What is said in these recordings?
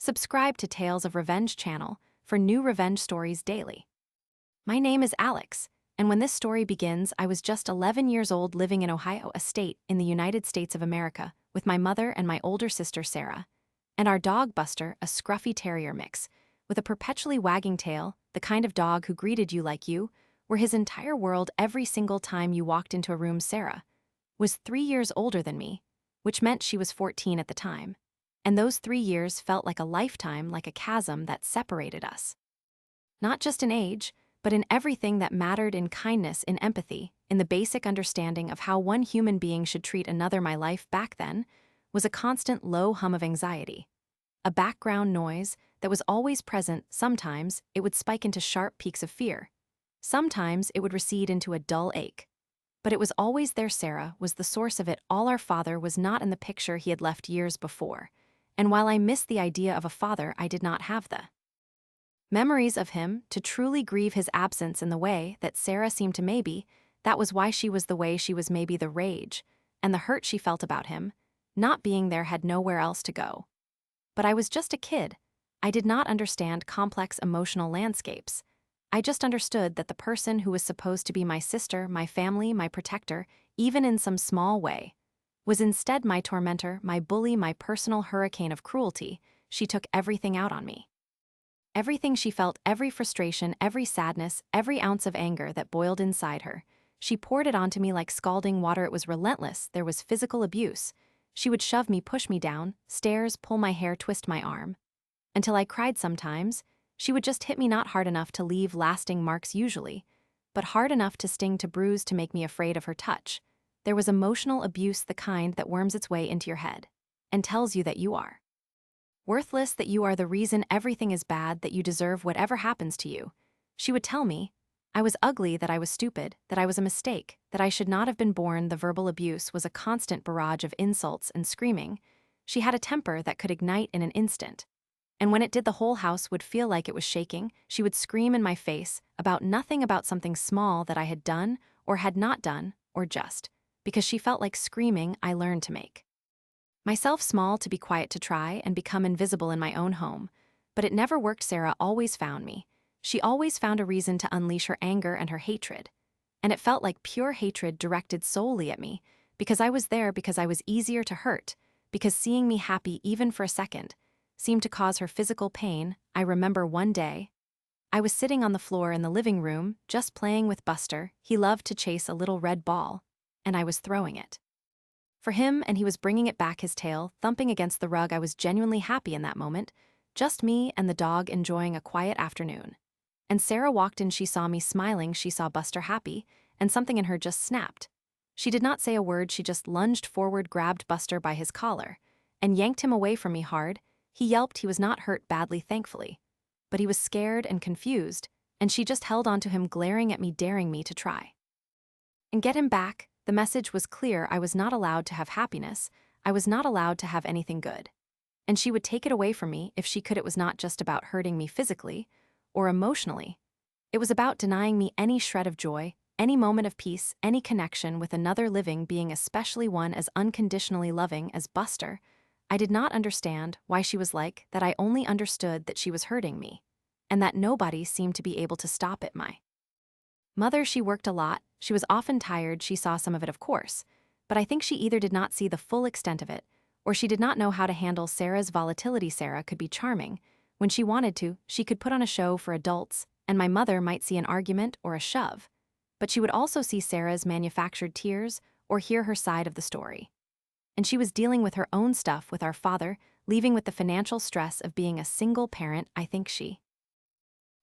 Subscribe to Tales of Revenge channel for new revenge stories daily. My name is Alex, and when this story begins, I was just 11 years old living in Ohio, a state in the United States of America, with my mother and my older sister Sarah, and our dog Buster, a scruffy terrier mix, with a perpetually wagging tail, the kind of dog who greeted you like you were his entire world every single time you walked into a room. Sarah was 3 years older than me, which meant she was 14 at the time. And those 3 years felt like a lifetime, like a chasm that separated us. Not just in age, but in everything that mattered, in kindness, in empathy, in the basic understanding of how one human being should treat another. My life back then was a constant low hum of anxiety, a background noise that was always present. Sometimes it would spike into sharp peaks of fear. Sometimes it would recede into a dull ache. But it was always there. Sarah was the source of it all. Our father was not in the picture. He had left years before. And while I missed the idea of a father, I did not have the memories of him to truly grieve his absence in the way that Sarah seemed to. Maybe that was why she was the way she was. Maybe the rage and the hurt she felt about him not being there had nowhere else to go. But I was just a kid. I did not understand complex emotional landscapes. I just understood that the person who was supposed to be my sister, my family, my protector, even in some small way, was instead my tormentor, my bully, my personal hurricane of cruelty. She took everything out on me. Everything she felt, every frustration, every sadness, every ounce of anger that boiled inside her, she poured it onto me like scalding water. It was relentless. There was physical abuse. She would shove me, push me down, stairs, pull my hair, twist my arm. Until I cried sometimes. She would just hit me, not hard enough to leave lasting marks usually, but hard enough to sting, to bruise, to make me afraid of her touch. There was emotional abuse, the kind that worms its way into your head and tells you that you are worthless, that you are the reason everything is bad, that you deserve whatever happens to you. She would tell me I was ugly, that I was stupid, that I was a mistake, that I should not have been born. The verbal abuse was a constant barrage of insults and screaming. She had a temper that could ignite in an instant. And when it did, the whole house would feel like it was shaking. She would scream in my face about nothing, about something small that I had done or had not done, or just because she felt like screaming. I learned to make myself small, to be quiet, to try and become invisible in my own home. But it never worked. Sarah always found me. She always found a reason to unleash her anger and her hatred. And it felt like pure hatred directed solely at me, because I was there, because I was easier to hurt, because seeing me happy even for a second seemed to cause her physical pain. I remember one day, I was sitting on the floor in the living room, just playing with Buster. He loved to chase a little red ball, and I was throwing it for him, and he was bringing it back, his tail thumping against the rug. I was genuinely happy in that moment, just me and the dog enjoying a quiet afternoon. And Sarah walked in. She saw me smiling, she saw Buster happy, and something in her just snapped. She did not say a word. She just lunged forward, grabbed Buster by his collar, and yanked him away from me hard. He yelped. He was not hurt badly, thankfully, but he was scared and confused, and she just held onto him, glaring at me, daring me to try and get him back. The message was clear. I was not allowed to have happiness. I was not allowed to have anything good. And she would take it away from me if she could. It was not just about hurting me physically or emotionally. It was about denying me any shred of joy, any moment of peace, any connection with another living being, especially one as unconditionally loving as Buster. I did not understand why she was like that. I only understood that she was hurting me, and that nobody seemed to be able to stop it. My mother, she worked a lot. She was often tired. She saw some of it, of course, but I think she either did not see the full extent of it, or she did not know how to handle Sarah's volatility. Sarah could be charming. When she wanted to, she could put on a show for adults, and my mother might see an argument or a shove, but she would also see Sarah's manufactured tears or hear her side of the story. And she was dealing with her own stuff with our father, leaving with the financial stress of being a single parent. I think she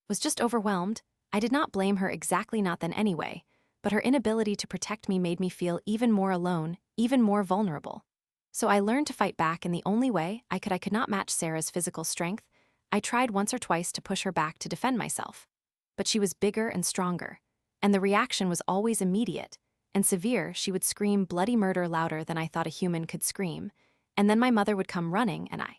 was just overwhelmed. I did not blame her exactly, not then anyway, but her inability to protect me made me feel even more alone, even more vulnerable. So I learned to fight back in the only way I could. I could not match Sarah's physical strength. I tried once or twice to push her back, to defend myself, but she was bigger and stronger, and the reaction was always immediate and severe. She would scream bloody murder louder than I thought a human could scream, and then my mother would come running, and I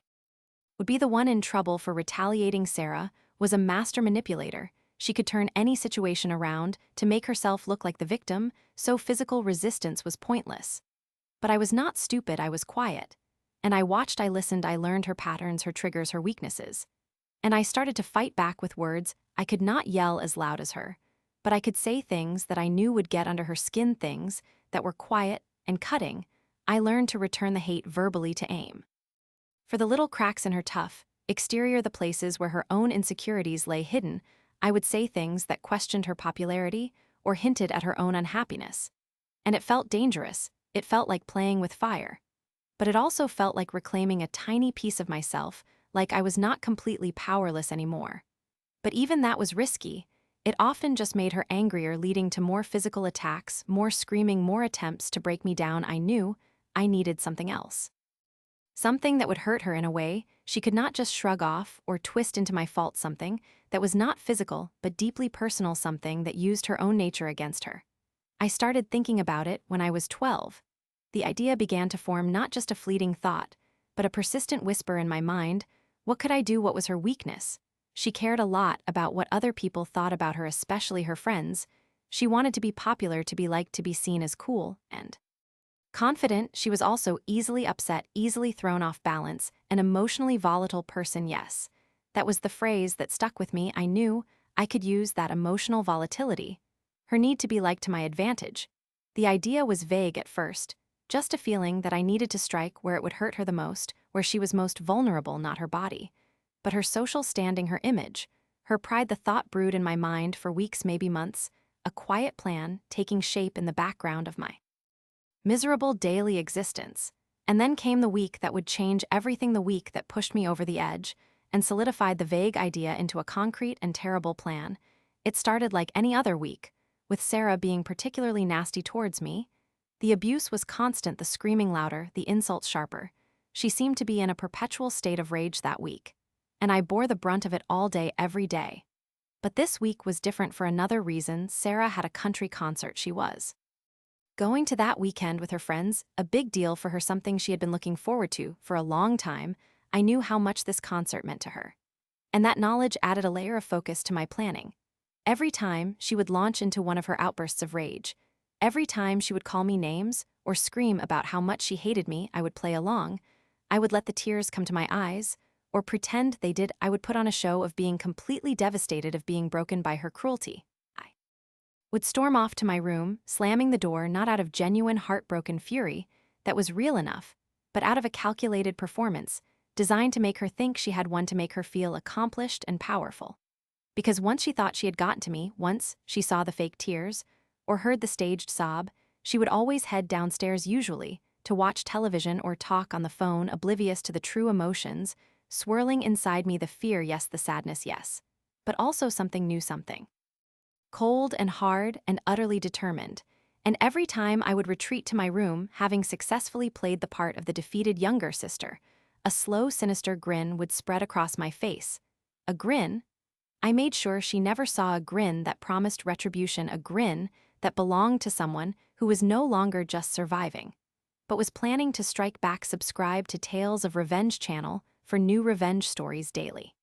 would be the one in trouble for retaliating. Sarah was a master manipulator. She could turn any situation around to make herself look like the victim, so physical resistance was pointless. But I was not stupid. I was quiet. And I watched, I listened, I learned her patterns, her triggers, her weaknesses. And I started to fight back with words. I could not yell as loud as her, but I could say things that I knew would get under her skin, things that were quiet and cutting. I learned to return the hate verbally, to aim for the little cracks in her tough exterior, the places where her own insecurities lay hidden. I would say things that questioned her popularity or hinted at her own unhappiness. And it felt dangerous. It felt like playing with fire. But it also felt like reclaiming a tiny piece of myself, like I was not completely powerless anymore. But even that was risky. It often just made her angrier, leading to more physical attacks, more screaming, more attempts to break me down. I knew I needed something else. Something that would hurt her in a way she could not just shrug off or twist into my fault, something that was not physical but deeply personal, something that used her own nature against her. I started thinking about it when I was 12. The idea began to form, not just a fleeting thought, but a persistent whisper in my mind. What could I do? What was her weakness? She cared a lot about what other people thought about her, especially her friends. She wanted to be popular, to be liked, to be seen as cool and confident. She was also easily upset, easily thrown off balance, an emotionally volatile person. Yes, that was the phrase that stuck with me. I knew I could use that emotional volatility, her need to be liked, to my advantage. The idea was vague at first, just a feeling that I needed to strike where it would hurt her the most, where she was most vulnerable, not her body, but her social standing, her image, her pride. The thought brewed in my mind for weeks, maybe months, a quiet plan taking shape in the background of my miserable daily existence. And then came the week that would change everything, the week that pushed me over the edge and solidified the vague idea into a concrete and terrible plan. It started like any other week, with Sarah being particularly nasty towards me. The abuse was constant, the screaming louder, the insults sharper. She seemed to be in a perpetual state of rage that week, and I bore the brunt of it all day, every day. But this week was different for another reason. Sarah had a country concert she was going to that weekend with her friends, a big deal for her, something she had been looking forward to for a long time. I knew how much this concert meant to her, and that knowledge added a layer of focus to my planning. Every time she would launch into one of her outbursts of rage, every time she would call me names or scream about how much she hated me, I would play along. I would let the tears come to my eyes, or pretend they did. I would put on a show of being completely devastated, of being broken by her cruelty. I would storm off to my room, slamming the door, not out of genuine heartbroken fury that was real enough, but out of a calculated performance designed to make her think she had won, to make her feel accomplished and powerful. Because once she thought she had gotten to me, once she saw the fake tears or heard the staged sob, she would always head downstairs, usually to watch television or talk on the phone, oblivious to the true emotions swirling inside me, the fear, yes, the sadness, yes, but also something new, something cold and hard and utterly determined. And every time I would retreat to my room, having successfully played the part of the defeated younger sister, a slow, sinister grin would spread across my face. A grin? I made sure she never saw, a grin that promised retribution, a grin that belonged to someone who was no longer just surviving, but was planning to strike back. Subscribe to Tales of Revenge channel for new revenge stories daily.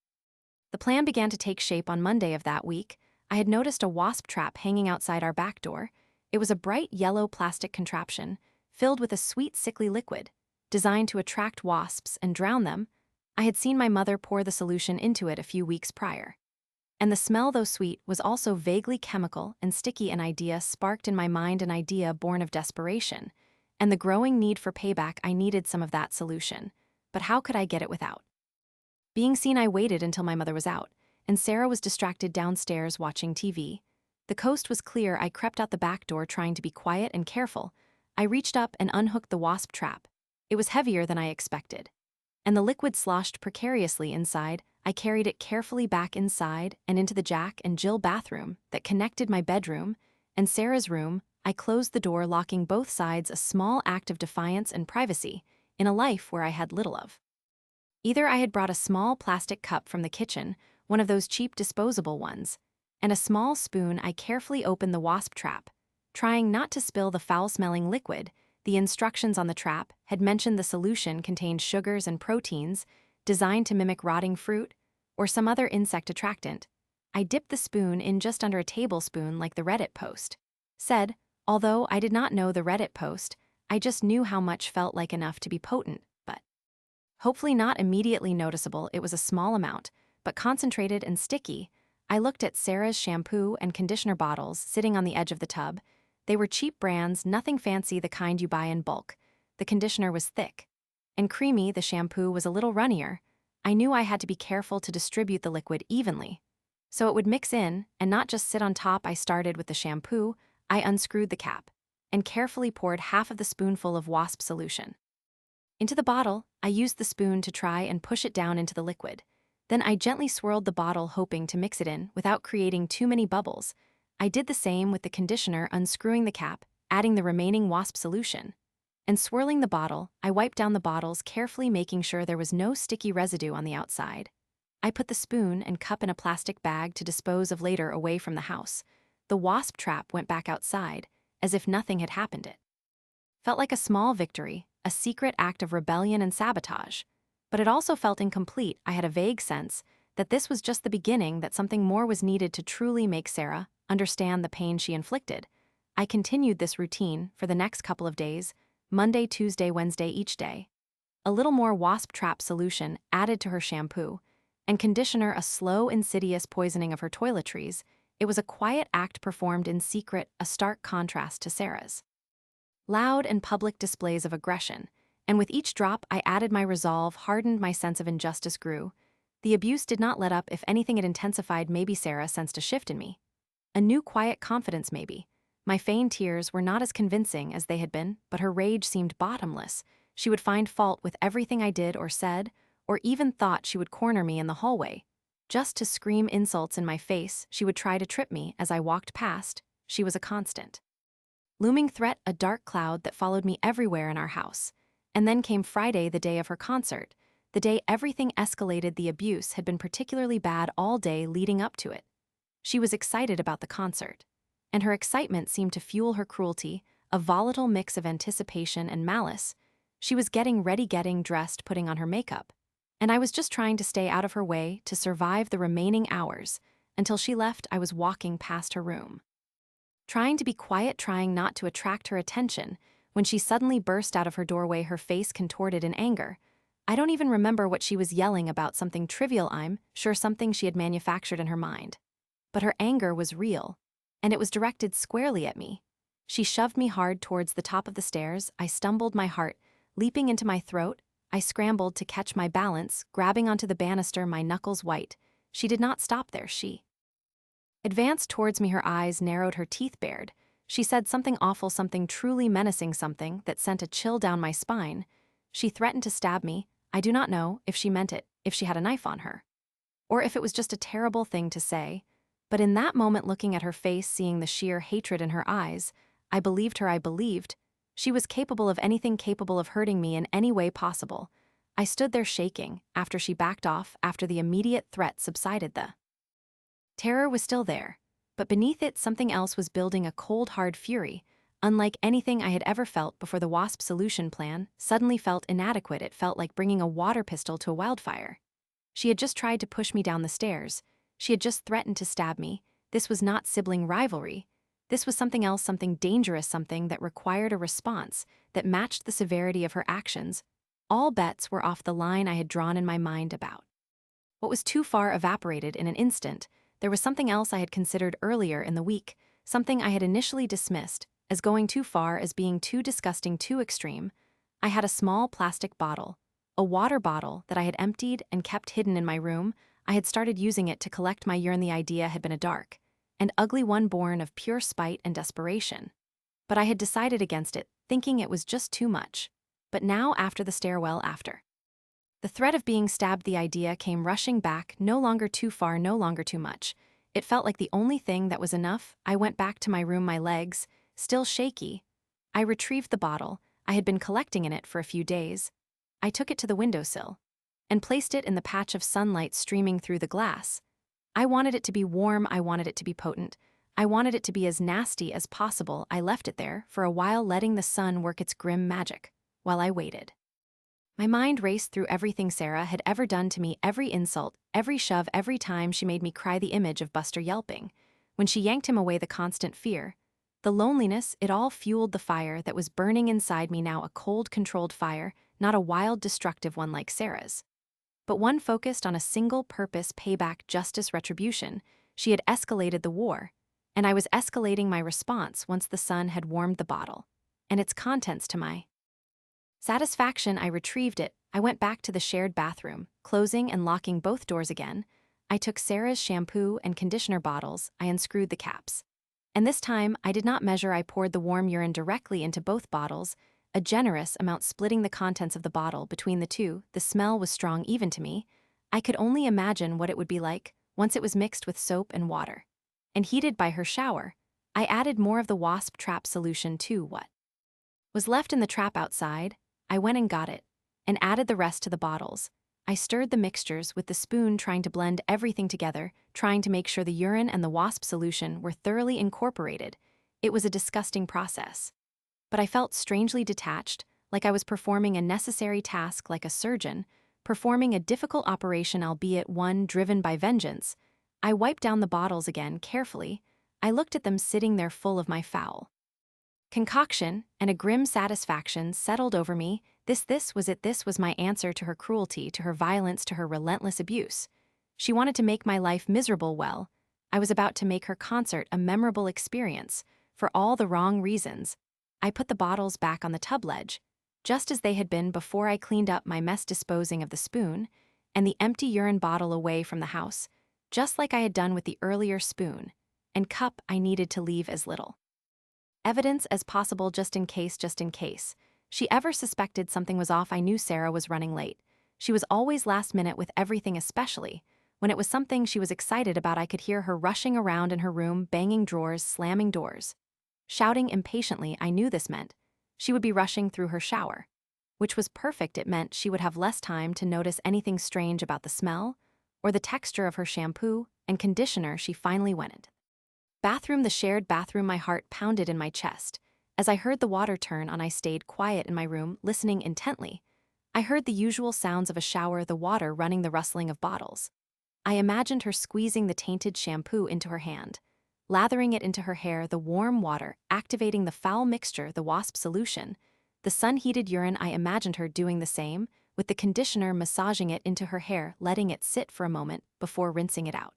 The plan began to take shape on Monday of that week. I had noticed a wasp trap hanging outside our back door. It was a bright yellow plastic contraption filled with a sweet, sickly liquid designed to attract wasps and drown them. I had seen my mother pour the solution into it a few weeks prior. And the smell, though sweet, was also vaguely chemical and sticky. An idea sparked in my mind, an idea born of desperation and the growing need for payback. I needed some of that solution, but how could I get it without being seen? I waited until my mother was out, and Sarah was distracted downstairs watching TV. The coast was clear. I crept out the back door, trying to be quiet and careful. I reached up and unhooked the wasp trap. It was heavier than I expected, and the liquid sloshed precariously inside. I carried it carefully back inside and into the Jack and Jill bathroom that connected my bedroom and Sarah's room. I closed the door, locking both sides, a small act of defiance and privacy in a life where I had little of either. I had brought a small plastic cup from the kitchen, one of those cheap disposable ones, and a small spoon. I carefully opened the wasp trap, trying not to spill the foul-smelling liquid. The instructions on the trap had mentioned the solution contained sugars and proteins designed to mimic rotting fruit or some other insect attractant. I dipped the spoon in just under a tablespoon, like the Reddit post said. Although I did not know the Reddit post, I just knew how much felt like enough to be potent. But Hopefully not immediately noticeable, it was a small amount, but concentrated and sticky. I looked at Sarah's shampoo and conditioner bottles sitting on the edge of the tub. They were cheap brands, nothing fancy, the kind you buy in bulk. The conditioner was thick and creamy, the shampoo was a little runnier. I knew I had to be careful to distribute the liquid evenly, so it would mix in and not just sit on top. I started with the shampoo. I unscrewed the cap and carefully poured half of the spoonful of Wasp solution into the bottle. I used the spoon to try and push it down into the liquid. Then I gently swirled the bottle, hoping to mix it in without creating too many bubbles. I did the same with the conditioner, unscrewing the cap, adding the remaining Wasp solution, and swirling the bottle. I wiped down the bottles carefully, making sure there was no sticky residue on the outside. I put the spoon and cup in a plastic bag to dispose of later, away from the house. The wasp trap went back outside, as if nothing had happened. It felt like a small victory, a secret act of rebellion and sabotage. But it also felt incomplete. I had a vague sense that this was just the beginning, that something more was needed to truly make Sarah understand the pain she inflicted. I continued this routine for the next couple of days, Monday, Tuesday, Wednesday, each day. A little more wasp trap solution added to her shampoo, and conditioner, a slow, insidious poisoning of her toiletries. It was a quiet act performed in secret, a stark contrast to Sarah's loud and public displays of aggression. And with each drop, I added my resolve, hardened, my sense of injustice grew. The abuse did not let up. If anything, it intensified. Maybe Sarah sensed a shift in me. A new quiet confidence, maybe. My feigned tears were not as convincing as they had been, but her rage seemed bottomless. She would find fault with everything I did or said, or even thought she would corner me in the hallway just to scream insults in my face. She would try to trip me as I walked past. She was a constant looming threat, a dark cloud that followed me everywhere in our house. And then came Friday, the day of her concert, the day everything escalated. The abuse had been particularly bad all day leading up to it. She was excited about the concert, and her excitement seemed to fuel her cruelty, a volatile mix of anticipation and malice. She was getting ready, getting dressed, putting on her makeup, and I was just trying to stay out of her way to survive the remaining hours. Until she left, I was walking past her room, trying to be quiet, trying not to attract her attention, when she suddenly burst out of her doorway, her face contorted in anger. I don't even remember what she was yelling about, something trivial, I'm sure, something she had manufactured in her mind. But her anger was real, and it was directed squarely at me. She shoved me hard towards the top of the stairs. I stumbled, my heart leaping into my throat. I scrambled to catch my balance, grabbing onto the banister, my knuckles white. She did not stop there. She advanced towards me, her eyes narrowed, her teeth bared. She said something awful, something truly menacing, something that sent a chill down my spine. She threatened to stab me. I do not know if she meant it, if she had a knife on her, or if it was just a terrible thing to say. But in that moment, looking at her face, seeing the sheer hatred in her eyes, I believed her. I believed she was capable of anything, capable of hurting me in any way possible. I stood there shaking after she backed off, after the immediate threat subsided. The terror was still there, but beneath it something else was building, a cold, hard fury, unlike anything I had ever felt before. The Wasp solution plan suddenly felt inadequate. It felt like bringing a water pistol to a wildfire. She had just tried to push me down the stairs. She had just threatened to stab me. This was not sibling rivalry. This was something else, something dangerous, something that required a response that matched the severity of her actions. All bets were off. The line I had drawn in my mind about what was too far evaporated in an instant. There was something else I had considered earlier in the week, something I had initially dismissed as going too far, as being too disgusting, too extreme. I had a small plastic bottle, a water bottle that I had emptied and kept hidden in my room. I had started using it to collect my urine. The idea had been a dark and ugly one, born of pure spite and desperation. But I had decided against it, thinking it was just too much. But now, after the stairwell, after the threat of being stabbed, the idea came rushing back, no longer too far, no longer too much. It felt like the only thing that was enough. I went back to my room, my legs still shaky. I retrieved the bottle. I had been collecting in it for a few days. I took it to the windowsill and placed it in the patch of sunlight streaming through the glass. I wanted it to be warm. I wanted it to be potent. I wanted it to be as nasty as possible. I left it there for a while, letting the sun work its grim magic while I waited. My mind raced through everything Sarah had ever done to me, every insult, every shove, every time she made me cry, the image of Buster yelping when she yanked him away, the constant fear, the loneliness. It all fueled the fire that was burning inside me now, a cold, controlled fire not a wild, destructive one like Sarah's, but one focused on a single purpose: payback, justice, retribution. She had escalated the war, and I was escalating my response once the sun had warmed the bottle and its contents to my satisfaction. I retrieved it. I went back to the shared bathroom, closing and locking both doors again. I took Sarah's shampoo and conditioner bottles. I unscrewed the caps. And this time, I did not measure. I poured the warm urine directly into both bottles, a generous amount, splitting the contents of the bottle between the two. The smell was strong even to me. I could only imagine what it would be like once it was mixed with soap and water and heated by her shower. I added more of the wasp trap solution to what was left in the trap outside. I went and got it and added the rest to the bottles. I stirred the mixtures with the spoon, trying to blend everything together, trying to make sure the urine and the wasp solution were thoroughly incorporated. It was a disgusting process, but I felt strangely detached, like I was performing a necessary task, like a surgeon performing a difficult operation, albeit one driven by vengeance. I wiped down the bottles again carefully. I looked at them sitting there full of my foul concoction, and a grim satisfaction settled over me. This was it. This was my answer to her cruelty, to her violence, to her relentless abuse. She wanted to make my life miserable. Well, I was about to make her concert a memorable experience, for all the wrong reasons. I put the bottles back on the tub ledge, just as they had been before. I cleaned up my mess, disposing of the spoon and the empty urine bottle away from the house, just like I had done with the earlier spoon and cup. I needed to leave as little evidence as possible, just in case she ever suspected something was off. I knew Sarah was running late. She was always last minute with everything, especially when it was something she was excited about. I could hear her rushing around in her room, banging drawers, slamming doors, shouting impatiently. I knew this meant she would be rushing through her shower, which was perfect. It meant she would have less time to notice anything strange about the smell or the texture of her shampoo and conditioner. She finally went into bathroom, the shared bathroom. My heart pounded in my chest as I heard the water turn on. I stayed quiet in my room, listening intently. I heard the usual sounds of a shower, the water running, the rustling of bottles. I imagined her squeezing the tainted shampoo into her hand, lathering it into her hair, the warm water activating the foul mixture, the wasp solution, the sun-heated urine. I imagined her doing the same, with the conditioner, massaging it into her hair, letting it sit for a moment before rinsing it out.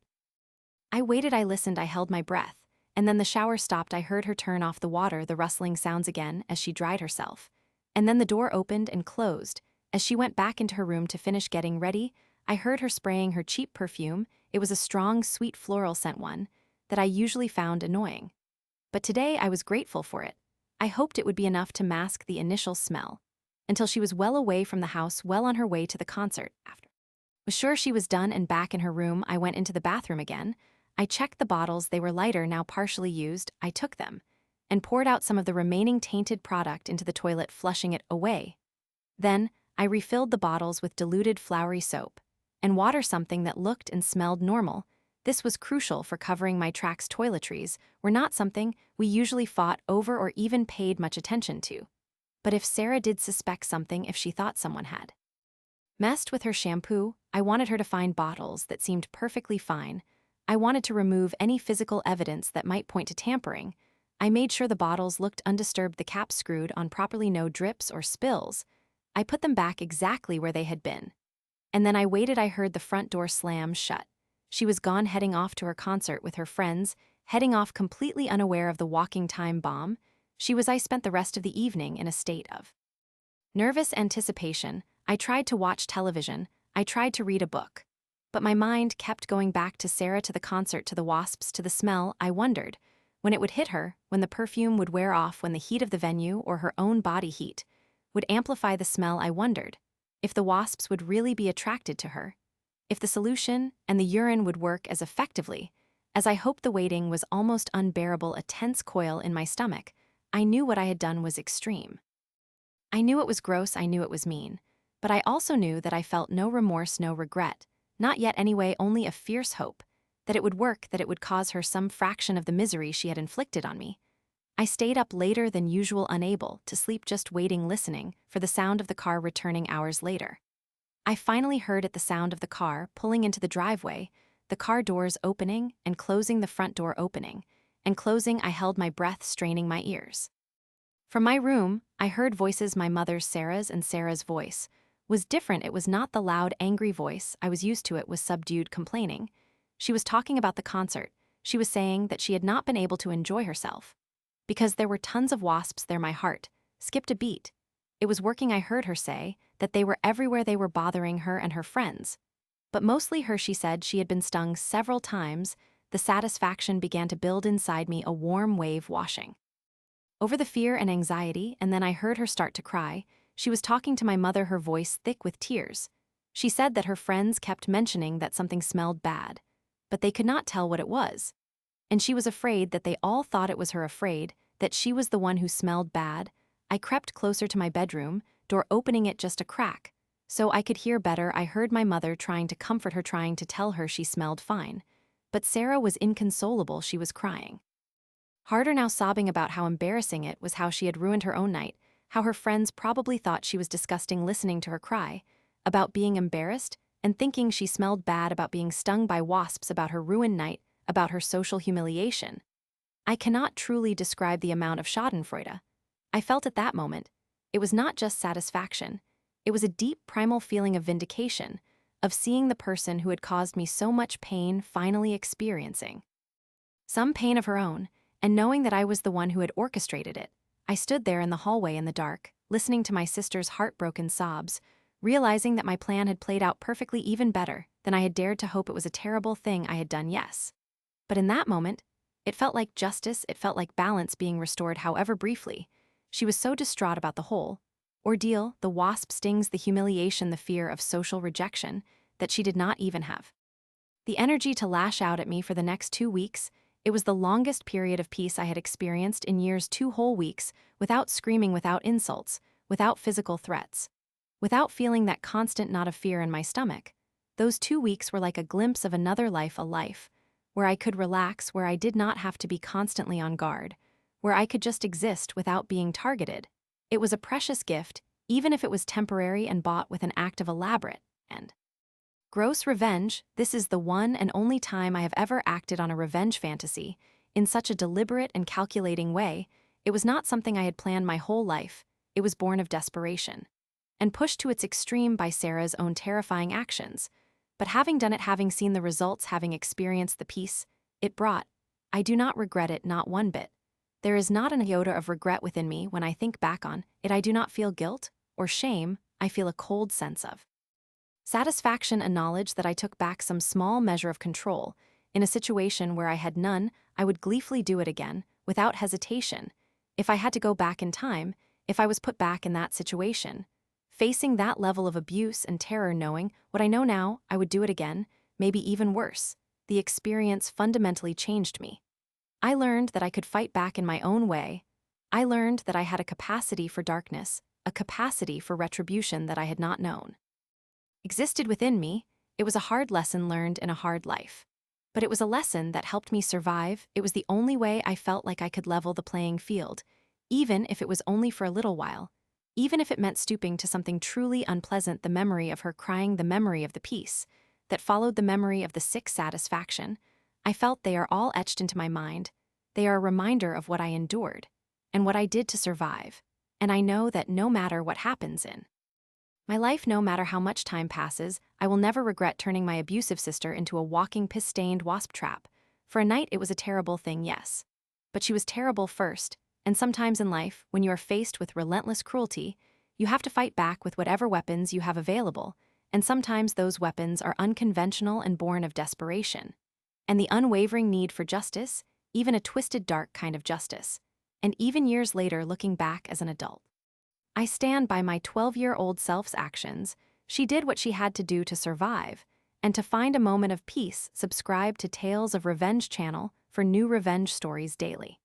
I waited, I listened, I held my breath, and then the shower stopped. I heard her turn off the water, the rustling sounds again as she dried herself. And then the door opened and closed. As she went back into her room to finish getting ready, I heard her spraying her cheap perfume. It was a strong, sweet floral scent, one that I usually found annoying. But today I was grateful for it. I hoped it would be enough to mask the initial smell, until she was well away from the house, well on her way to the concert. After I was sure she was done and back in her room, I went into the bathroom again. I checked the bottles. They were lighter, now partially used. I took them and poured out some of the remaining tainted product into the toilet, flushing it away. Then I refilled the bottles with diluted floury soap and water, something that looked and smelled normal. This was crucial for covering my tracks. Toiletries were not something we usually fought over or even paid much attention to. But if Sarah did suspect something, if she thought someone had messed with her shampoo, I wanted her to find bottles that seemed perfectly fine. I wanted to remove any physical evidence that might point to tampering. I made sure the bottles looked undisturbed, the caps screwed on properly, no drips or spills. I put them back exactly where they had been. And then I waited. I heard the front door slam shut. She was gone, heading off to her concert with her friends, heading off completely unaware of the walking time bomb. I spent the rest of the evening in a state of nervous anticipation. I tried to watch television. I tried to read a book. But my mind kept going back to Sarah, to the concert, to the wasps, to the smell. I wondered when it would hit her, when the perfume would wear off, when the heat of the venue or her own body heat would amplify the smell. I wondered if the wasps would really be attracted to her, if the solution and the urine would work as effectively as I hoped. The waiting was almost unbearable, a tense coil in my stomach. I knew what I had done was extreme. I knew it was gross, I knew it was mean, but I also knew that I felt no remorse, no regret. Not yet anyway, only a fierce hope that it would work, that it would cause her some fraction of the misery she had inflicted on me. I stayed up later than usual, unable to sleep, just waiting, listening for the sound of the car returning hours later. I finally heard it, the sound of the car pulling into the driveway, the car doors opening and closing, the front door opening and closing. I held my breath, straining my ears. From my room, I heard voices. My mother's, Sarah's, and Sarah's voice was different. It was not the loud, angry voice I was used to. It was subdued, complaining. She was talking about the concert. She was saying that she had not been able to enjoy herself because there were tons of wasps there. My heart skipped a beat. It was working. I heard her say that they were everywhere. They were bothering her and her friends. But mostly her. She said she had been stung several times. The satisfaction began to build inside me, a warm wave washing over the fear and anxiety, and then I heard her start to cry. She was talking to my mother, her voice thick with tears. She said that her friends kept mentioning that something smelled bad, but they could not tell what it was. And she was afraid that they all thought it was her, afraid that she was the one who smelled bad. I crept closer to my bedroom, door opening it just a crack, so I could hear better. I heard my mother trying to comfort her, trying to tell her she smelled fine. But Sarah was inconsolable. She was crying harder now, sobbing about how embarrassing it was, how she had ruined her own night, how her friends probably thought she was disgusting listening to her cry, about being embarrassed and thinking she smelled bad, about being stung by wasps, about her ruined night, about her social humiliation. I cannot truly describe the amount of schadenfreude I felt at that moment. It was not just satisfaction. It was a deep, primal feeling of vindication, of seeing the person who had caused me so much pain finally experiencing some pain of her own, and knowing that I was the one who had orchestrated it. I stood there in the hallway in the dark, listening to my sister's heartbroken sobs, realizing that my plan had played out perfectly, even better than I had dared to hope. It was a terrible thing I had done, yes. But in that moment, it felt like justice. It felt like balance being restored, however briefly. She was so distraught about the whole ordeal, the wasp stings, the humiliation, the fear of social rejection, that she did not even have the energy to lash out at me for the next 2 weeks. It was the longest period of peace I had experienced in years. 2 whole weeks, without screaming, without insults, without physical threats, without feeling that constant knot of fear in my stomach. Those 2 weeks were like a glimpse of another life, a life where I could relax, where I did not have to be constantly on guard, where I could just exist without being targeted. It was a precious gift, even if it was temporary and bought with an act of elaborate and gross revenge. This is the one and only time I have ever acted on a revenge fantasy in such a deliberate and calculating way. It was not something I had planned my whole life. It was born of desperation and pushed to its extreme by Sarah's own terrifying actions. But having done it, having seen the results, having experienced the peace it brought, I do not regret it, not one bit. There is not an iota of regret within me when I think back on it. I do not feel guilt or shame. I feel a cold sense of satisfaction, a knowledge that I took back some small measure of control. In a situation where I had none, I would gleefully do it again, without hesitation. If I had to go back in time, if I was put back in that situation, facing that level of abuse and terror, knowing what I know now, I would do it again, maybe even worse. The experience fundamentally changed me. I learned that I could fight back in my own way. I learned that I had a capacity for darkness, a capacity for retribution that I had not known existed within me. It was a hard lesson learned in a hard life. But it was a lesson that helped me survive. It was the only way I felt like I could level the playing field, even if it was only for a little while, even if it meant stooping to something truly unpleasant. The memory of her crying, the memory of the peace that followed, the memory of the sick satisfaction I felt, they are all etched into my mind. They are a reminder of what I endured and what I did to survive. And I know that no matter what happens in my life, no matter how much time passes, I will never regret turning my abusive sister into a walking piss-stained wasp trap. For a night, it was a terrible thing, yes. But she was terrible first, and sometimes in life, when you are faced with relentless cruelty, you have to fight back with whatever weapons you have available, and sometimes those weapons are unconventional and born of desperation. And the unwavering need for justice, even a twisted, dark kind of justice. And even years later, looking back as an adult, I stand by my 12-year-old self's actions. She did what she had to do to survive, and to find a moment of peace. Subscribe to Tales of Revenge channel for new revenge stories daily.